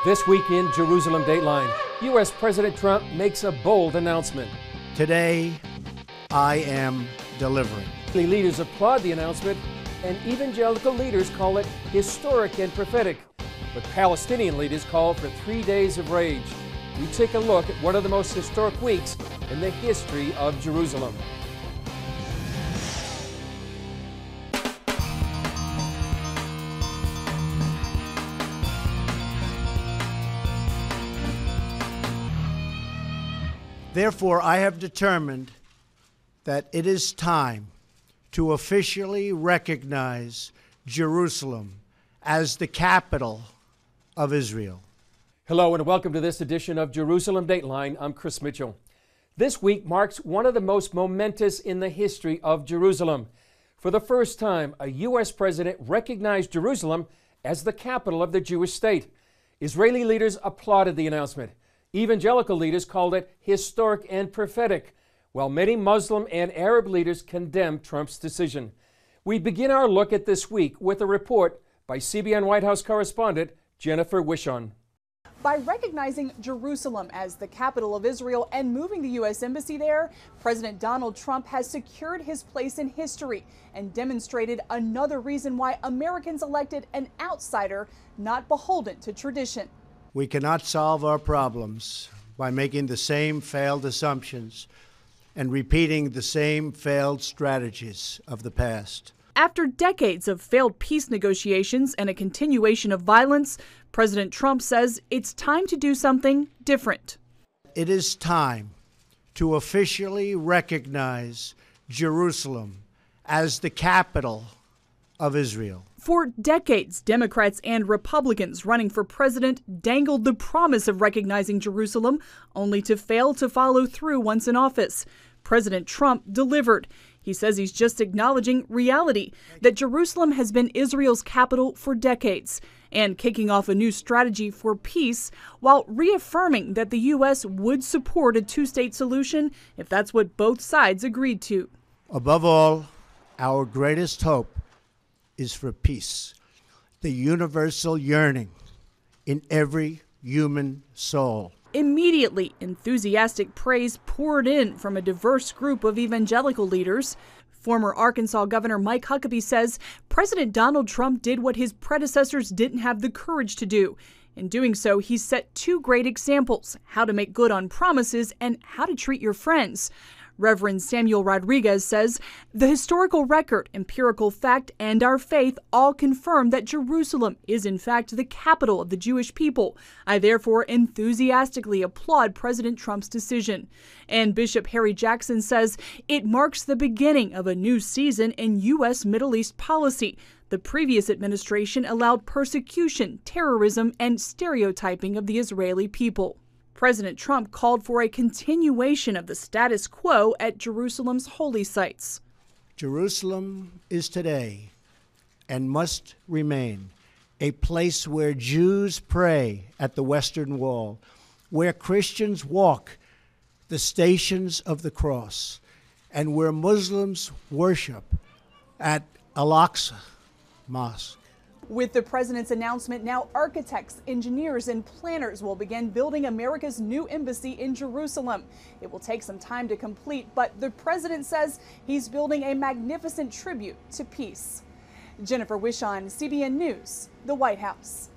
This week in Jerusalem Dateline, U.S. President Trump makes a bold announcement. Today, I am delivering. Leaders applaud the announcement, and evangelical leaders call it historic and prophetic. But Palestinian leaders call for 3 days of rage. We take a look at one of the most historic weeks in the history of Jerusalem. Therefore, I have determined that it is time to officially recognize Jerusalem as the capital of Israel. Hello and welcome to this edition of Jerusalem Dateline. I'm Chris Mitchell. This week marks one of the most momentous in the history of Jerusalem. For the first time, a U.S. president recognized Jerusalem as the capital of the Jewish state. Israeli leaders applauded the announcement. Evangelical leaders called it historic and prophetic, while many Muslim and Arab leaders condemned Trump's decision. We begin our look at this week with a report by CBN White House correspondent Jennifer Wishon. By recognizing Jerusalem as the capital of Israel and moving the U.S. Embassy there, President Donald Trump has secured his place in history and demonstrated another reason why Americans elected an outsider not beholden to tradition. We cannot solve our problems by making the same failed assumptions and repeating the same failed strategies of the past. After decades of failed peace negotiations and a continuation of violence, President Trump says it's time to do something different. It is time to officially recognize Jerusalem as the capital of Israel. For decades, Democrats and Republicans running for president dangled the promise of recognizing Jerusalem, only to fail to follow through once in office. President Trump delivered. He says he's just acknowledging reality, that Jerusalem has been Israel's capital for decades, and kicking off a new strategy for peace, while reaffirming that the U.S. would support a two-state solution if that's what both sides agreed to. Above all, our greatest hope is for peace, the universal yearning in every human soul. Immediately, enthusiastic praise poured in from a diverse group of evangelical leaders. Former Arkansas Governor Mike Huckabee says President Donald Trump did what his predecessors didn't have the courage to do. In doing so, he set two great examples: how to make good on promises and how to treat your friends. Reverend Samuel Rodriguez says the historical record, empirical fact, and our faith all confirm that Jerusalem is in fact the capital of the Jewish people. I therefore enthusiastically applaud President Trump's decision. And Bishop Harry Jackson says it marks the beginning of a new season in U.S. Middle East policy. The previous administration allowed persecution, terrorism, and stereotyping of the Israeli people. President Trump called for a continuation of the status quo at Jerusalem's holy sites. Jerusalem is today and must remain a place where Jews pray at the Western Wall, where Christians walk the stations of the cross, and where Muslims worship at Al-Aqsa Mosque. With the president's announcement, now architects, engineers, and planners will begin building America's new embassy in Jerusalem. It will take some time to complete, but the president says he's building a magnificent tribute to peace. Jennifer Wishon, CBN News, the White House.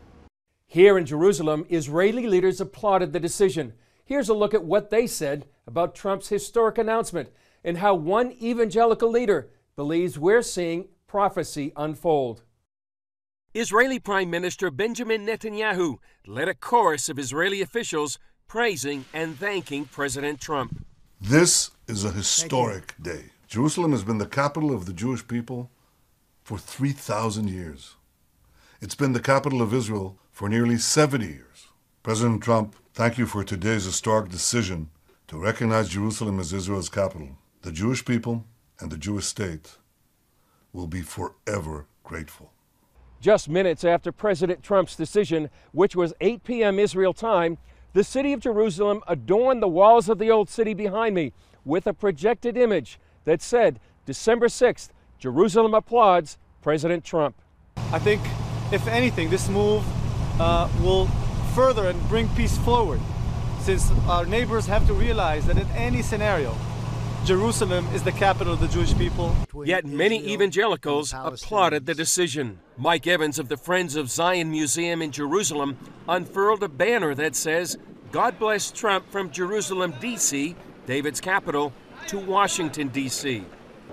Here in Jerusalem, Israeli leaders applauded the decision. Here's a look at what they said about Trump's historic announcement and how one evangelical leader believes we're seeing prophecy unfold. Israeli Prime Minister Benjamin Netanyahu led a chorus of Israeli officials praising and thanking President Trump. This is a historic day. Jerusalem has been the capital of the Jewish people for 3,000 years. It's been the capital of Israel for nearly 70 years. President Trump, thank you for today's historic decision to recognize Jerusalem as Israel's capital. The Jewish people and the Jewish state will be forever grateful. Just minutes after President Trump's decision, which was 8 p.m. Israel time, the city of Jerusalem adorned the walls of the old city behind me with a projected image that said, December 6th, Jerusalem applauds President Trump. I think, if anything, this move will further and bring peace forward, since our neighbors have to realize that in any scenario, Jerusalem is the capital of the Jewish people. Yet many evangelicals applauded the decision. Mike Evans of the Friends of Zion Museum in Jerusalem unfurled a banner that says, "God bless Trump from Jerusalem, D.C., David's capital, to Washington, D.C."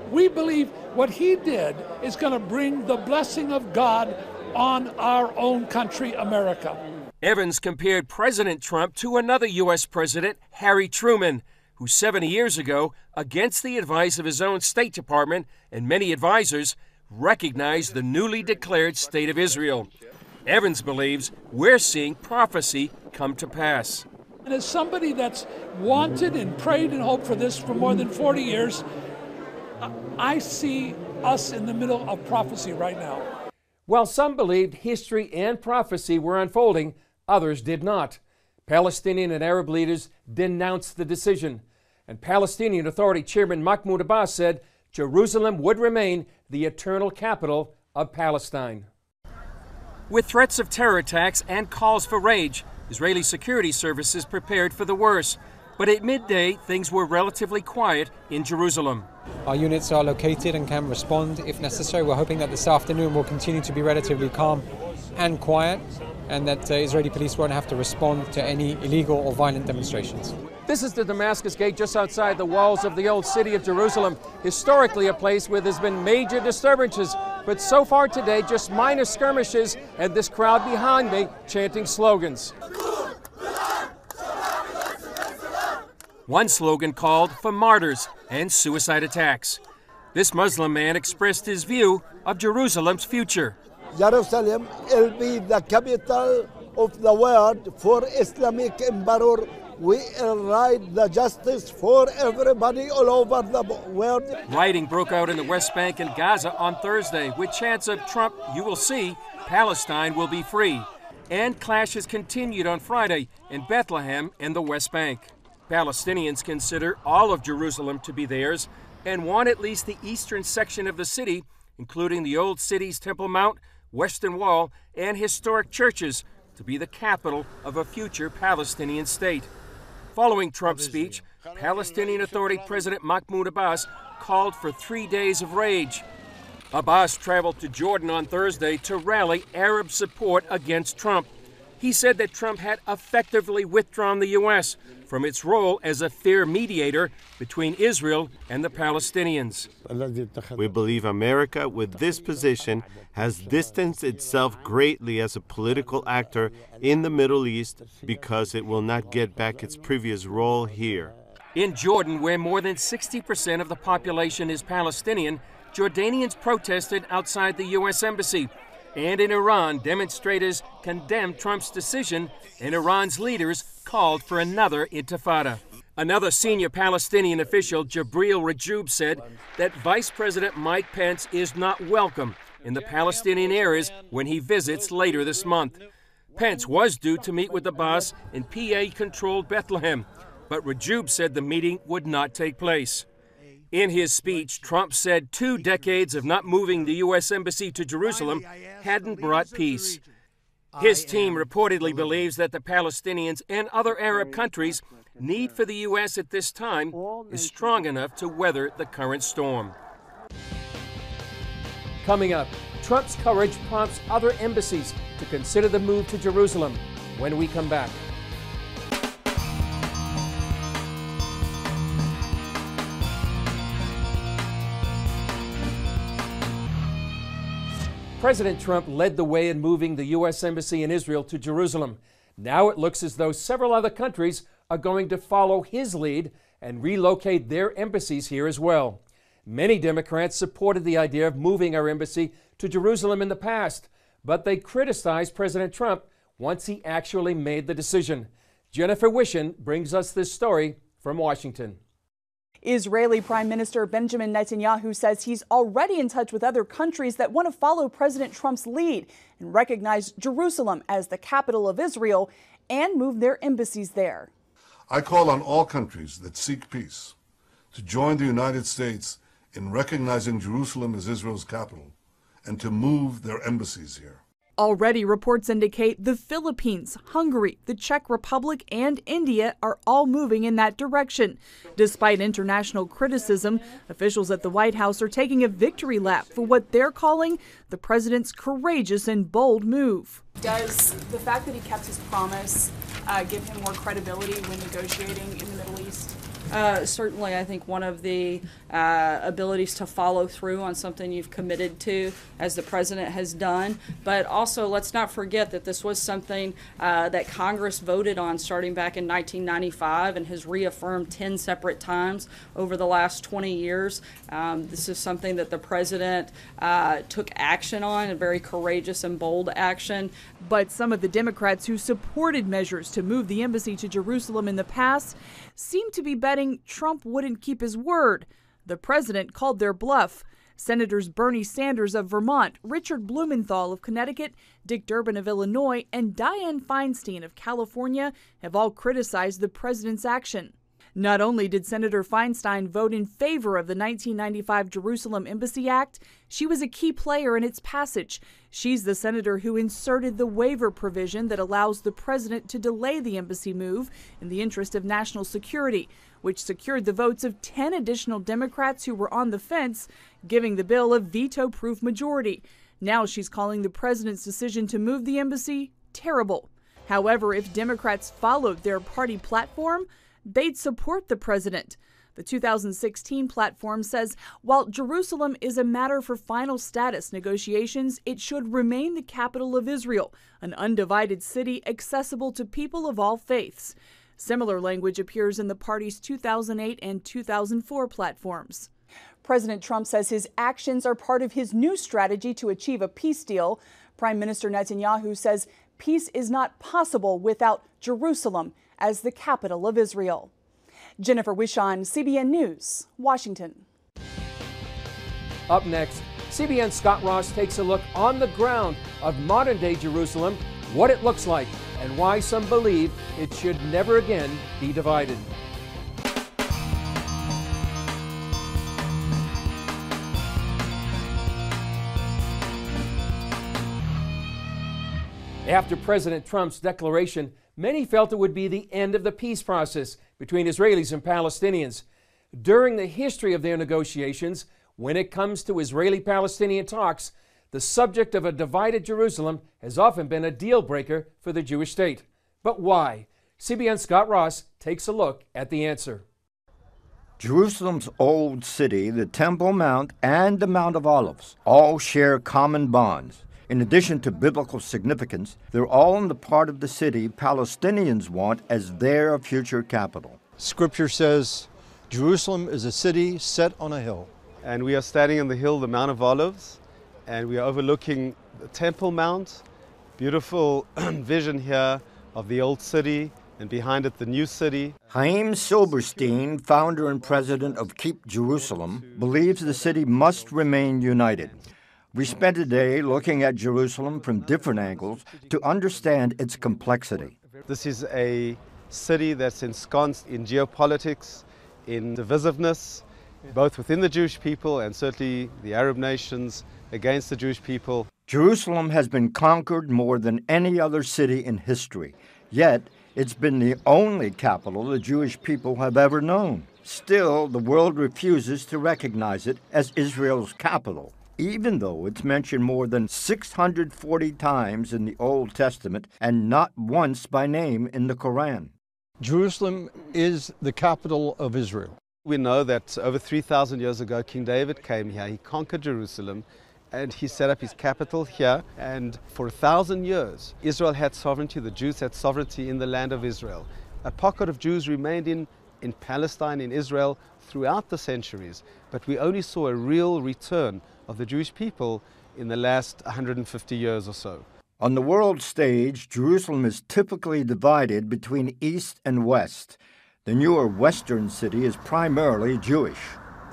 We believe what he did is going to bring the blessing of God on our own country, America. Evans compared President Trump to another U.S. President, Harry Truman, who 70 years ago, against the advice of his own State Department and many advisors, recognized the newly declared State of Israel. Evans believes we're seeing prophecy come to pass. And as somebody that's wanted and prayed and hoped for this for more than 40 years, I see us in the middle of prophecy right now. While some believed history and prophecy were unfolding, others did not. Palestinian and Arab leaders denounced the decision, and Palestinian Authority Chairman Mahmoud Abbas said Jerusalem would remain the eternal capital of Palestine. With threats of terror attacks and calls for rage, Israeli security services prepared for the worst. But at midday, things were relatively quiet in Jerusalem. Our units are located and can respond if necessary. We're hoping that this afternoon will continue to be relatively calm and quiet, and that Israeli police won't have to respond to any illegal or violent demonstrations. This is the Damascus Gate just outside the walls of the old city of Jerusalem, historically a place where there's been major disturbances, but so far today just minor skirmishes and this crowd behind me chanting slogans. One slogan called for martyrs and suicide attacks. This Muslim man expressed his view of Jerusalem's future. Jerusalem will be the capital of the world for Islamic emperor. We will write the justice for everybody all over the world. Rioting broke out in the West Bank and Gaza on Thursday with chants of Trump, "You will see, Palestine will be free." And clashes continued on Friday in Bethlehem and the West Bank. Palestinians consider all of Jerusalem to be theirs and want at least the eastern section of the city, including the old city's Temple Mount, Western Wall, and historic churches, to be the capital of a future Palestinian state. Following Trump's speech, Palestinian Authority President Mahmoud Abbas called for 3 days of rage. Abbas traveled to Jordan on Thursday to rally Arab support against Trump. He said that Trump had effectively withdrawn the U.S. from its role as a fair mediator between Israel and the Palestinians. We believe America, with this position, has distanced itself greatly as a political actor in the Middle East because it will not get back its previous role here. In Jordan, where more than 60% of the population is Palestinian, Jordanians protested outside the U.S. Embassy. And in Iran, demonstrators condemned Trump's decision, and Iran's leaders called for another intifada. Another senior Palestinian official, Jibril Rajoub, said that Vice President Mike Pence is not welcome in the Palestinian areas when he visits later this month. Pence was due to meet with Abbas in PA-controlled Bethlehem, but Rajoub said the meeting would not take place. In his speech, Trump said 2 decades of not moving the U.S. Embassy to Jerusalem hadn't brought peace. His team reportedly believes that the Palestinians and other Arab countries' need for the U.S. at this time is strong enough to weather the current storm. Coming up, Trump's courage prompts other embassies to consider the move to Jerusalem when we come back. President Trump led the way in moving the U.S. Embassy in Israel to Jerusalem. Now it looks as though several other countries are going to follow his lead and relocate their embassies here as well. Many Democrats supported the idea of moving our embassy to Jerusalem in the past, but they criticized President Trump once he actually made the decision. Jennifer Wishin brings us this story from Washington. Israeli Prime Minister Benjamin Netanyahu says he's already in touch with other countries that want to follow President Trump's lead and recognize Jerusalem as the capital of Israel and move their embassies there. I call on all countries that seek peace to join the United States in recognizing Jerusalem as Israel's capital and to move their embassies here. Already, reports indicate the Philippines, Hungary, the Czech Republic, and India are all moving in that direction. Despite international criticism, officials at the White House are taking a victory lap for what they're calling the president's courageous and bold move. Does the fact that he kept his promise give him more credibility when negotiating in the Middle East? Certainly, I think one of the abilities to follow through on something you've committed to, as the president has done. But also, let's not forget that this was something that Congress voted on starting back in 1995 and has reaffirmed 10 separate times over the last 20 years. This is something that the president took action on, a very courageous and bold action. But some of the Democrats who supported measures to move the embassy to Jerusalem in the past seem to be betting Trump wouldn't keep his word. The president called their bluff. Senators Bernie Sanders of Vermont, Richard Blumenthal of Connecticut, Dick Durbin of Illinois, and Dianne Feinstein of California have all criticized the president's action. Not only did Senator Feinstein vote in favor of the 1995 Jerusalem Embassy Act, she was a key player in its passage. She's the senator who inserted the waiver provision that allows the president to delay the embassy move in the interest of national security, which secured the votes of 10 additional Democrats who were on the fence, giving the bill a veto-proof majority. Now she's calling the president's decision to move the embassy terrible. However, if Democrats followed their party platform, they'd support the president. The 2016 platform says while Jerusalem is a matter for final status negotiations, it should remain the capital of Israel, an undivided city accessible to people of all faiths. Similar language appears in the party's 2008 and 2004 platforms. President Trump says his actions are part of his new strategy to achieve a peace deal. Prime Minister Netanyahu says peace is not possible without Jerusalem as the capital of Israel. Jennifer Wishon, CBN News, Washington. Up next, CBN's Scott Ross takes a look on the ground of modern-day Jerusalem, what it looks like, and why some believe it should never again be divided. After President Trump's declaration, many felt it would be the end of the peace process between Israelis and Palestinians. During the history of their negotiations, when it comes to Israeli-Palestinian talks, the subject of a divided Jerusalem has often been a deal breaker for the Jewish state. But why? CBN's Scott Ross takes a look at the answer. Jerusalem's old city, the Temple Mount, and the Mount of Olives all share common bonds. In addition to biblical significance, they're all in the part of the city Palestinians want as their future capital. Scripture says Jerusalem is a city set on a hill. And we are standing on the hill, the Mount of Olives, and we are overlooking the Temple Mount. Beautiful vision here of the old city, and behind it the new city. Chaim Silberstein, founder and president of Keep Jerusalem, believes the city must remain united. We spent a day looking at Jerusalem from different angles to understand its complexity. This is a city that's ensconced in geopolitics, in divisiveness, both within the Jewish people and certainly the Arab nations against the Jewish people. Jerusalem has been conquered more than any other city in history, yet it's been the only capital the Jewish people have ever known. Still, the world refuses to recognize it as Israel's capital, even though it's mentioned more than 640 times in the Old Testament and not once by name in the Quran. Jerusalem is the capital of Israel. We know that over 3,000 years ago, King David came here, he conquered Jerusalem, and he set up his capital here. And for 1,000 years, Israel had sovereignty, the Jews had sovereignty in the land of Israel. A pocket of Jews remained in Palestine, in Israel, throughout the centuries, but we only saw a real return of the Jewish people in the last 150 years or so. On the world stage, Jerusalem is typically divided between East and West. The newer Western city is primarily Jewish.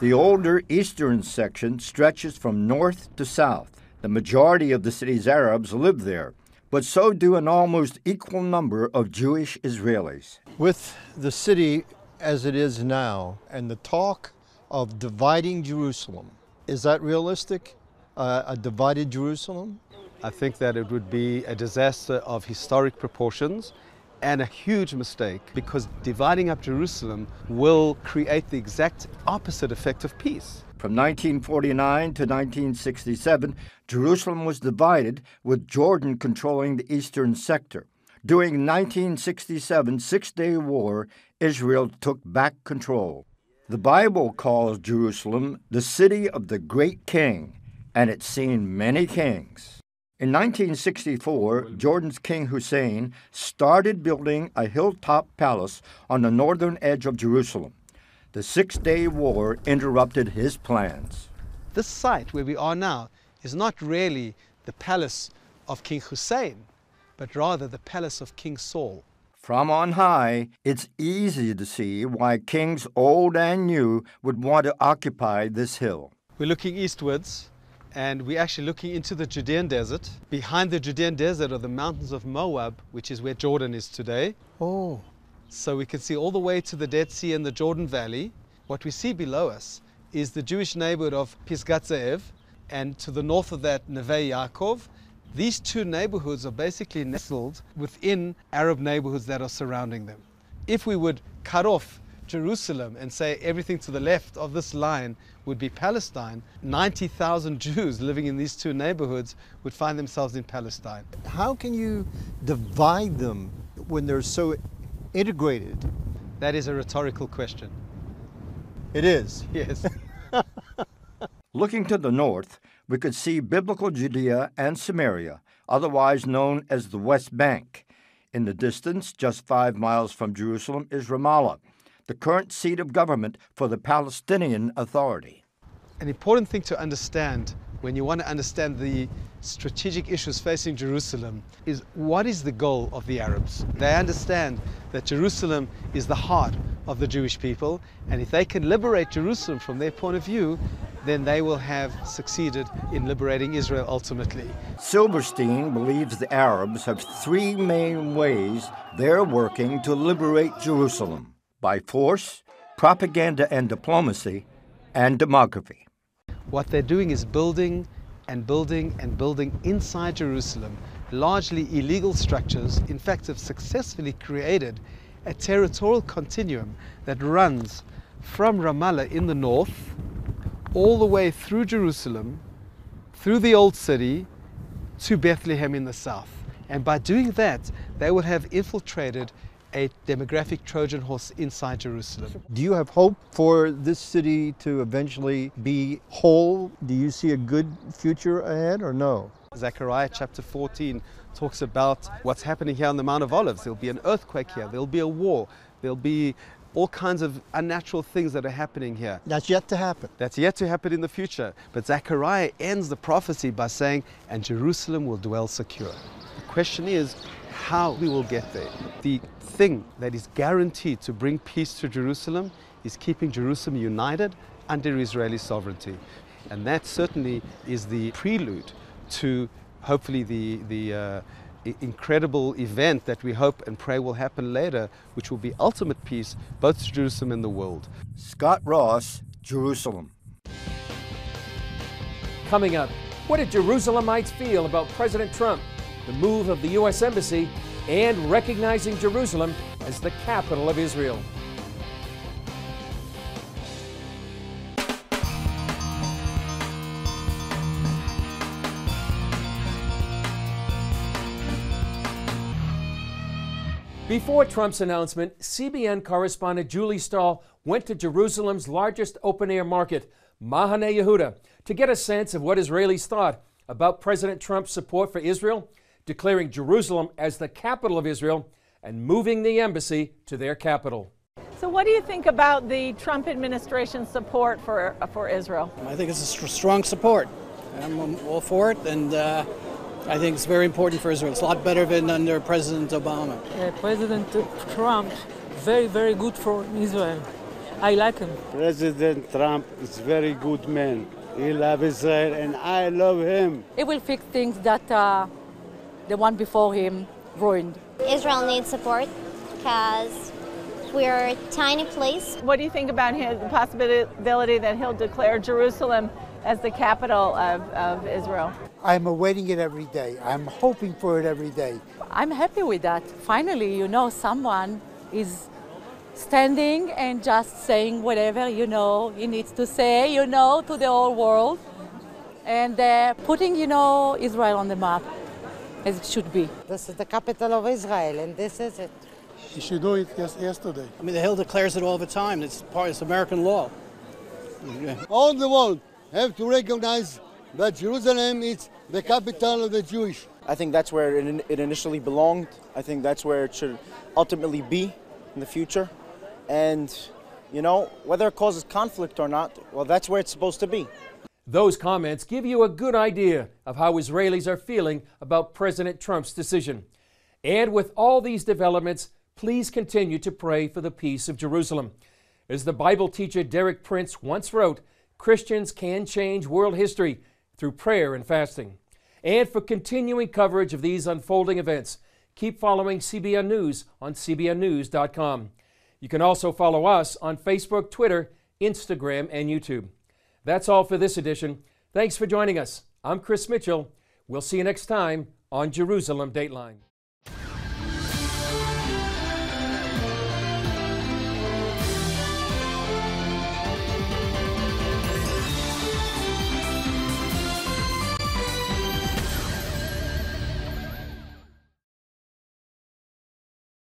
The older Eastern section stretches from north to south. The majority of the city's Arabs live there, but so do an almost equal number of Jewish Israelis. With the city as it is now and the talk of dividing Jerusalem, is that realistic? A divided Jerusalem? I think that it would be a disaster of historic proportions and a huge mistake, because dividing up Jerusalem will create the exact opposite effect of peace. From 1949 to 1967, Jerusalem was divided, with Jordan controlling the eastern sector. During 1967 Six-Day War, Israel took back control. The Bible calls Jerusalem the city of the great king, and it's seen many kings. In 1964, Jordan's King Hussein started building a hilltop palace on the northern edge of Jerusalem. The Six-Day War interrupted his plans. This site where we are now is not really the palace of King Hussein, but rather the palace of King Saul. From on high, it's easy to see why kings old and new would want to occupy this hill. We're looking eastwards, and we're actually looking into the Judean desert. Behind the Judean desert are the mountains of Moab, which is where Jordan is today. Oh. So we can see all the way to the Dead Sea and the Jordan Valley. What we see below us is the Jewish neighborhood of Pisgat Ze'ev, and to the north of that, Neve Yaakov. These two neighborhoods are basically nestled within Arab neighborhoods that are surrounding them. If we would cut off Jerusalem and say everything to the left of this line would be Palestine, 90,000 Jews living in these two neighborhoods would find themselves in Palestine. How can you divide them when they're so integrated? That is a rhetorical question. It is. Yes. Looking to the north, we could see biblical Judea and Samaria, otherwise known as the West Bank. In the distance, just 5 miles from Jerusalem, is Ramallah, the current seat of government for the Palestinian Authority. An important thing to understand when you want to understand the strategic issues facing Jerusalem is what is the goal of the Arabs. They understand that Jerusalem is the heart of the Jewish people, and if they can liberate Jerusalem from their point of view, then they will have succeeded in liberating Israel ultimately. Silverstein believes the Arabs have 3 main ways they're working to liberate Jerusalem: by force, propaganda and diplomacy, and demography. What they're doing is building and building and building inside Jerusalem, largely illegal structures. In fact, have successfully created a territorial continuum that runs from Ramallah in the north, all the way through Jerusalem, through the Old City, to Bethlehem in the south. And by doing that, they would have infiltrated a demographic Trojan horse inside Jerusalem. Do you have hope for this city to eventually be whole? Do you see a good future ahead or no? Zechariah chapter 14 talks about what's happening here on the Mount of Olives. There'll be an earthquake here, there'll be a war, there'll be all kinds of unnatural things that are happening here. That's yet to happen. That's yet to happen in the future. But Zechariah ends the prophecy by saying, and Jerusalem will dwell secure. The question is how we will get there. The thing that is guaranteed to bring peace to Jerusalem is keeping Jerusalem united under Israeli sovereignty. And that certainly is the prelude to hopefully the incredible event that we hope and pray will happen later, which will be ultimate peace both to Jerusalem and the world. Scott Ross, Jerusalem. Coming up, what did Jerusalemites feel about President Trump, the move of the U.S. Embassy, and recognizing Jerusalem as the capital of Israel? Before Trump's announcement, CBN correspondent Julie Stahl went to Jerusalem's largest open-air market, Mahane Yehuda, to get a sense of what Israelis thought about President Trump's support for Israel, declaring Jerusalem as the capital of Israel, and moving the embassy to their capital. So what do you think about the Trump administration's support for Israel? I think it's a strong support. I'm all for it, and I think it's very important for Israel. It's a lot better than under President Obama. President Trump, very, very good for Israel. I like him. President Trump is a very good man. He loves Israel, and I love him. It will fix things that the one before him ruined. Israel needs support because we're a tiny place. What do you think about the possibility that he'll declare Jerusalem as the capital of Israel? I'm awaiting it every day. I'm hoping for it every day. I'm happy with that. Finally, someone is standing and just saying whatever, he needs to say, to the whole world. And putting, Israel on the map, as it should be. This is the capital of Israel, and this is it. You should do it yesterday. I mean, the Hill declares it all the time. It's American law. All the world have to recognize that Jerusalem is the capital of the Jewish. I think that's where it initially belonged. I think that's where it should ultimately be in the future. And, whether it causes conflict or not, well, that's where it's supposed to be. Those comments give you a good idea of how Israelis are feeling about President Trump's decision. And with all these developments, please continue to pray for the peace of Jerusalem. As the Bible teacher Derek Prince once wrote, Christians can change world history through prayer and fasting. And for continuing coverage of these unfolding events, keep following CBN News on cbnnews.com. You can also follow us on Facebook, Twitter, Instagram, and YouTube. That's all for this edition. Thanks for joining us. I'm Chris Mitchell. We'll see you next time on Jerusalem Dateline.